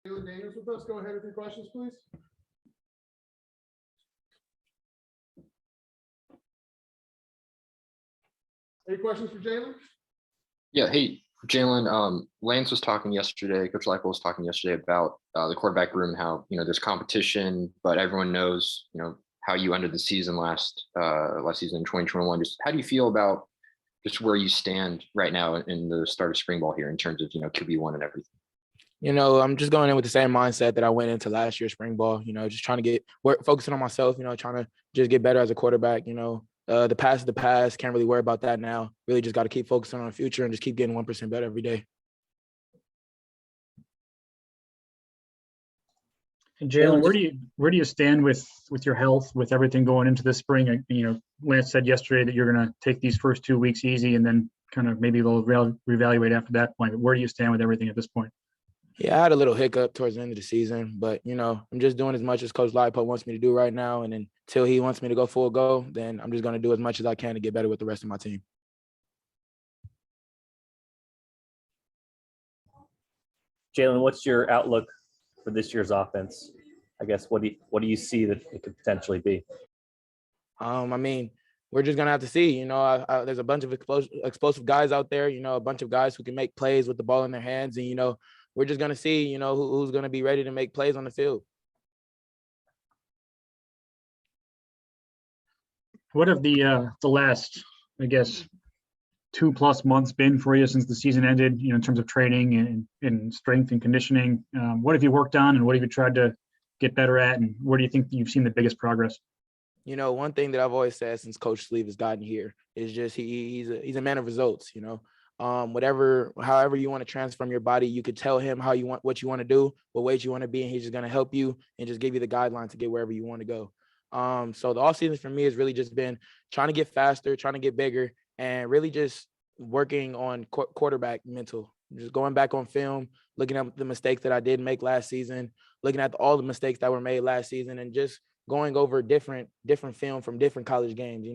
Jalon Daniels with us. Go ahead with your questions, please. Any questions for Jalon? Yeah, hey, Jalon, Lance was talking yesterday, Coach Leipold was talking yesterday about the quarterback room, how, there's competition, but everyone knows, how you ended the season last season in 2021. Just how do you feel about just where you stand right now in the start of spring ball here in terms of, QB1 and everything? I'm just going in with the same mindset that I went into last year's spring ball, just trying to focusing on myself, trying to just get better as a quarterback, the past is the past, can't really worry about that now. Really just got to keep focusing on the future and just keep getting 1% better every day. And Jalon, where do you stand with your health, with everything going into this spring? Lance said yesterday that you're going to take these first 2 weeks easy and then kind of maybe they'll reevaluate after that point. But where do you stand with everything at this point? Yeah, I had a little hiccup towards the end of the season, but, I'm just doing as much as Coach Leipold wants me to do right now. And until he wants me to go full go, then I'm just going to do as much as I can to get better with the rest of my team. Jalon, what's your outlook for this year's offense? I guess what do you see that it could potentially be? We're just gonna have to see. There's a bunch of explosive guys out there. A bunch of guys who can make plays with the ball in their hands, and we're just gonna see. Who's gonna be ready to make plays on the field. What have the last, I guess, 2+ months been for you since the season ended, in terms of training and strength and conditioning? What have you worked on and what have you tried to get better at? And where do you think you've seen the biggest progress? One thing that I've always said since Coach Sleeve has gotten here is just he's a man of results. However you want to transform your body, you could tell him what you want to do, what weight you want to be, and he's just going to help you and just give you the guidelines to get wherever you want to go. So the offseason for me has really just been trying to get faster, trying to get bigger, and really just working on quarterback mental, just going back on film, looking at the mistakes that I did make last season, looking at all the mistakes that were made last season, and just going over different film from different college games,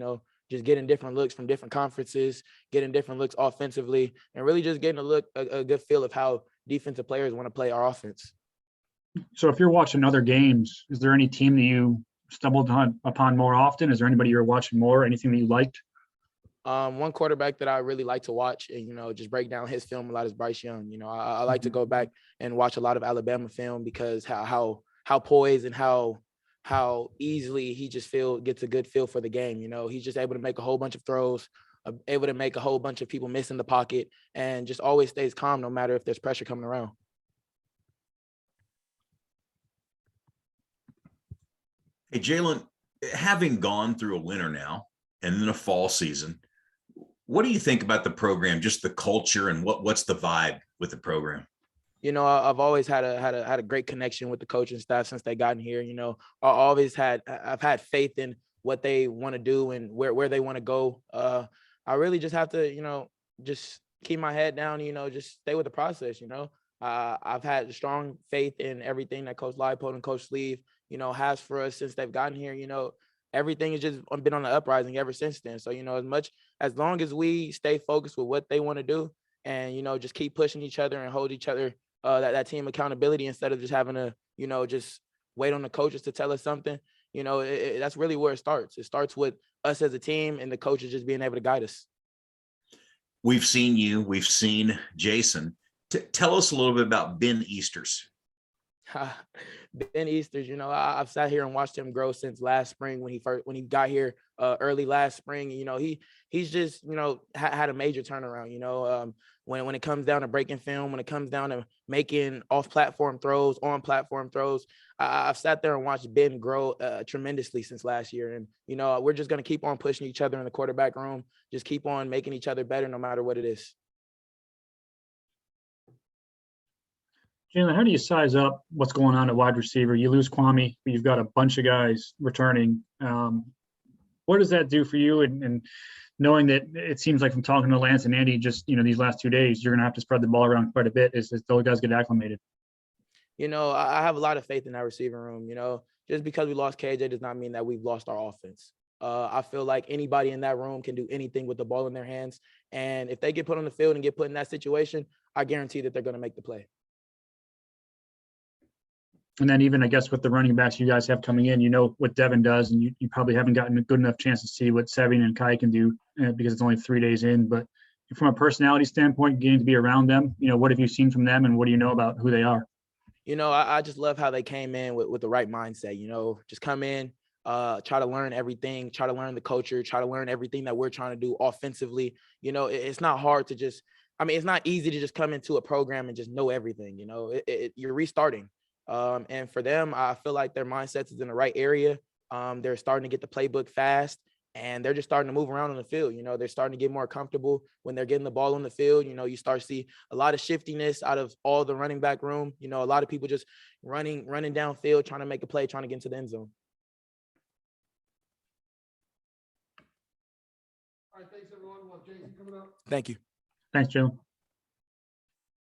just getting different looks from different conferences, getting different looks offensively, and really just getting a good feel of how defensive players want to play our offense. So if you're watching other games, is there any team that you stumbled upon more often? Is there anybody you're watching more, anything that you liked? One quarterback that I really like to watch and, just break down his film a lot is Bryce Young. I like to go back and watch a lot of Alabama film because how poised and how easily he just gets a good feel for the game. He's just able to make a whole bunch of throws, able to make a whole bunch of people miss in the pocket, and just always stays calm no matter if there's pressure coming around. Hey, Jalon, having gone through a winter now and then a fall season, what do you think about the program, just the culture and what's the vibe with the program? I've always had a great connection with the coaching staff since they gotten here. I've had faith in what they want to do and where they want to go. I really just have to, just keep my head down, just stay with the process. I've had strong faith in everything that Coach Leipold and Coach Sleeve, has for us since they've gotten here. Everything has just been on the uprising ever since then. So, as long as we stay focused with what they want to do and, just keep pushing each other and hold each other, that team accountability instead of just having to, just wait on the coaches to tell us something, that's really where it starts. It starts with us as a team and the coaches just being able to guide us. We've seen you, we've seen Jason. Tell us a little bit about Ben Easters. Ben Easters, I've sat here and watched him grow since last spring when he got here early last spring. He's just had a major turnaround. When it comes down to breaking film, when it comes down to making off-platform throws, on-platform throws, I've sat there and watched Ben grow tremendously since last year. And we're just going to keep on pushing each other in the quarterback room, just keep on making each other better no matter what it is. Jalon, how do you size up what's going on at wide receiver? You lose Kwame, but you've got a bunch of guys returning. What does that do for you? And knowing that it seems like from talking to Lance and Andy just, these last 2 days, you're going to have to spread the ball around quite a bit as those guys get acclimated. I have a lot of faith in that receiver room. Just because we lost KJ does not mean that we've lost our offense. I feel like anybody in that room can do anything with the ball in their hands. And if they get put on the field and get put in that situation, I guarantee that they're going to make the play. And then even, I guess, with the running backs you guys have coming in, you know what Devin does, and you probably haven't gotten a good enough chance to see what Sevian and Kai can do because it's only 3 days in. But from a personality standpoint, getting to be around them, you know, what have you seen from them and what do you know about who they are? You know, I just love how they came in with the right mindset, you know, just come in, try to learn everything, try to learn the culture, try to learn everything that we're trying to do offensively. You know, it's not hard to just, I mean, it's not easy to just come into a program and just know everything, you know, you're restarting. And for them, I feel like their mindset is in the right area. They're starting to get the playbook fast and they're just starting to move around on the field. You know, they're starting to get more comfortable when they're getting the ball on the field. You know, you start to see a lot of shiftiness out of all the running back room. You know, a lot of people just running downfield, trying to make a play, trying to get into the end zone. All right, thanks, everyone. We'll have Jason coming up. Thank you. Thanks, Jalen.